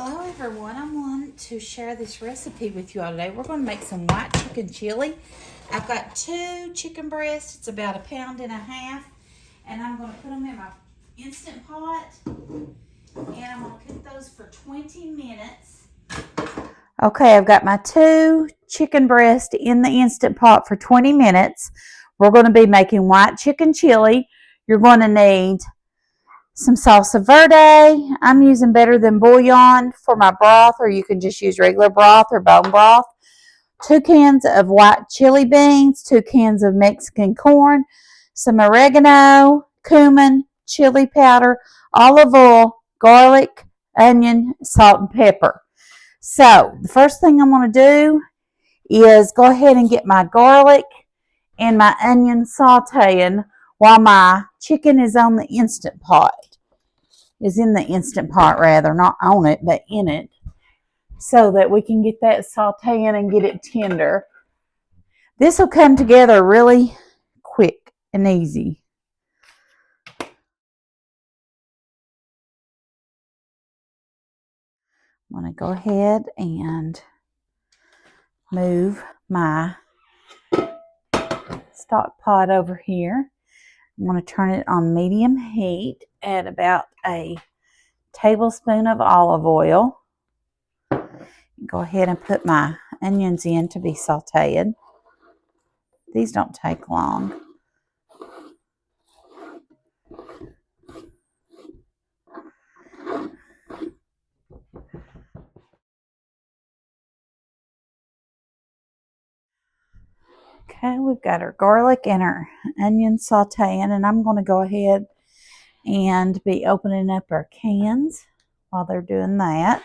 Hello everyone, I want to share this recipe with you all today. We're going to make some white chicken chili. I've got 2 chicken breasts, it's about 1.5 pounds, and I'm going to put them in my Instant Pot, and I'm going to cook those for 20 minutes. Okay, I've got my 2 chicken breasts in the Instant Pot for 20 minutes. We're going to be making white chicken chili. You're going to need some salsa verde. I'm using Better Than Bouillon for my broth, or you can just use regular broth or bone broth. 2 cans of white chili beans, 2 cans of Mexican corn, some oregano, cumin, chili powder, olive oil, garlic, onion, salt, and pepper. So the first thing I'm going to do is go ahead and get my garlic and my onion sauteing while my chicken is on the Instant Pot. Is in the Instant Pot rather, not on it, but in it, so that we can get that sauteing and get it tender. This will come together really quick and easy. I'm going to go ahead and move my stock pot over here. I'm going to turn it on medium heat at about a tablespoon of olive oil. Go ahead and put my onions in to be sauteed. These don't take long. Okay, we've got our garlic and our onion sauteing, and I'm going to go ahead and be opening up our cans while they're doing that.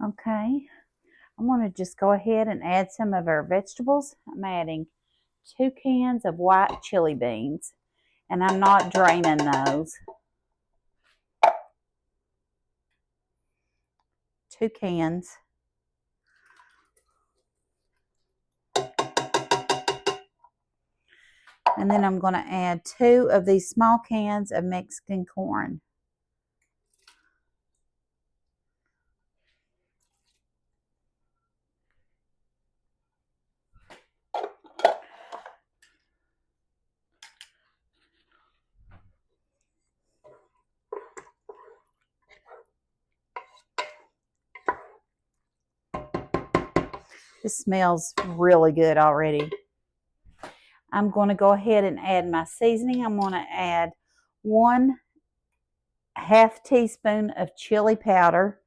Okay, I'm going to just go ahead and add some of our vegetables. I'm adding 2 cans of white chili beans, and I'm not draining those. 2 cans. And then I'm going to add 2 of these small cans of Mexican corn. This smells really good already. I'm going to go ahead and add my seasoning. I'm going to add 1/2 teaspoon of chili powder,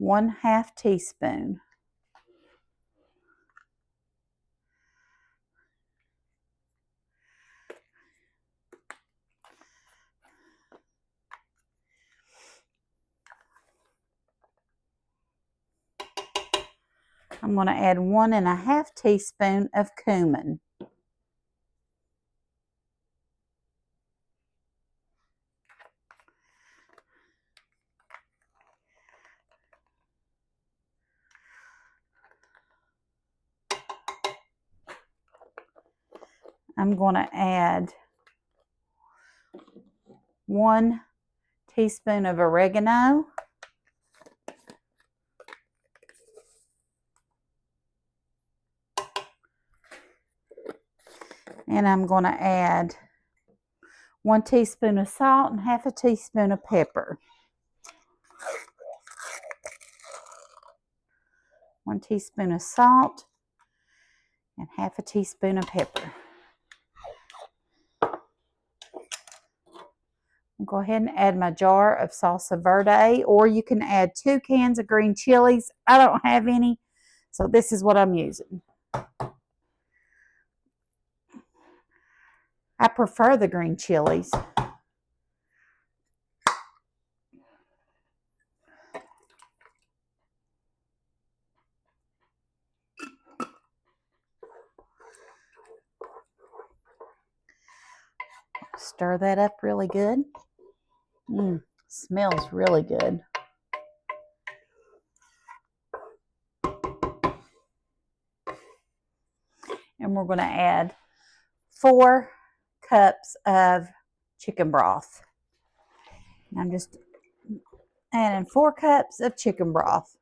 1/2 teaspoon. I'm going to add 1.5 teaspoon of cumin. I'm going to add 1 teaspoon of oregano. And I'm going to add 1 teaspoon of salt and 1/2 teaspoon of pepper. 1 teaspoon of salt and 1/2 teaspoon of pepper. I'll go ahead and add my jar of salsa verde, or you can add 2 cans of green chilies. I don't have any, so this is what I'm using. I prefer the green chilies. Stir that up really good. Smells really good. And we're going to add 4 cups of chicken broth. I'm just adding 4 cups of chicken broth.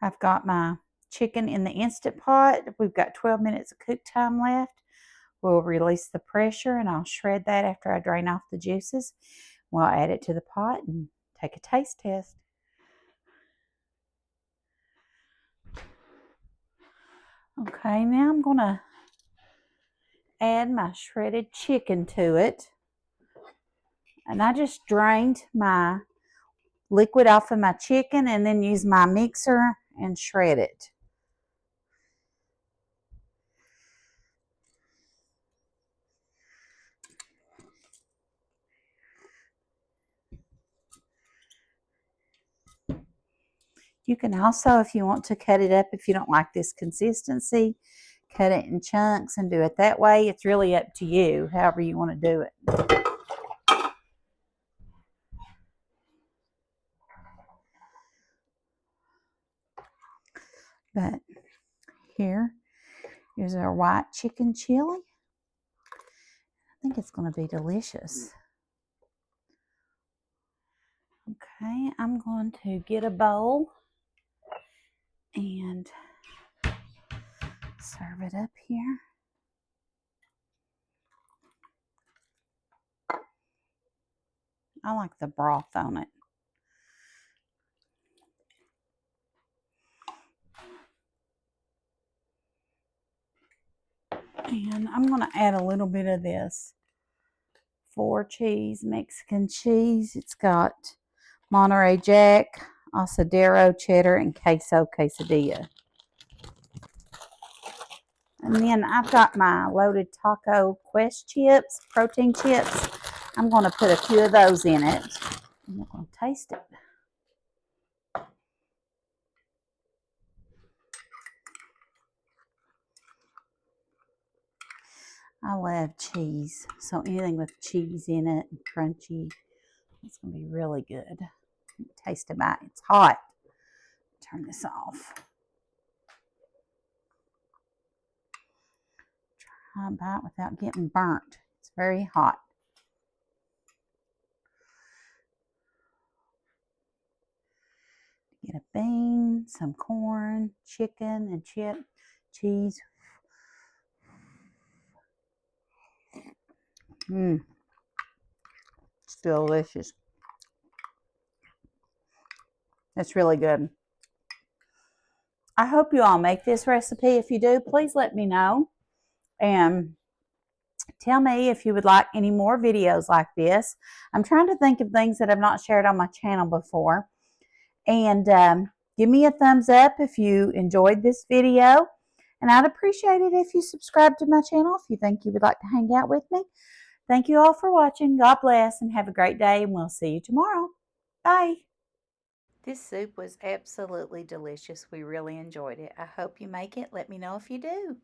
I've got my chicken in the Instant Pot. We've got 12 minutes of cook time left. We'll release the pressure and I'll shred that after I drain off the juices. We'll add it to the pot and take a taste test. Okay, now I'm going to add my shredded chicken to it. And I just drained my liquid off of my chicken and then use my mixer and shred it. You can also, if you want to cut it up, if you don't like this consistency, cut it in chunks and do it that way. It's really up to you, however you want to do it. But here's our white chicken chili. I think it's going to be delicious. Okay, I'm going to get a bowl and serve it up here. I like the broth on it. And I'm going to add a little bit of this 4 cheese, Mexican cheese. It's got Monterey Jack, Asadero, cheddar, and queso quesadilla. And then I've got my loaded taco Quest chips, protein chips. I'm going to put a few of those in it. And we're going to taste it. I love cheese, so anything with cheese in it and crunchy, it's going to be really good. Taste a bite. It's hot. Turn this off. Try a bite without getting burnt. It's very hot. Get a bean, some corn, chicken, and cheese. It's delicious. It's really good. I hope you all make this recipe. If you do, please let me know. And tell me if you would like any more videos like this. I'm trying to think of things that I've not shared on my channel before. And give me a thumbs up if you enjoyed this video. And I'd appreciate it if you subscribe to my channel if you think you would like to hang out with me. Thank you all for watching. God bless and have a great day, and we'll see you tomorrow. Bye. This soup was absolutely delicious. We really enjoyed it. I hope you make it. Let me know if you do.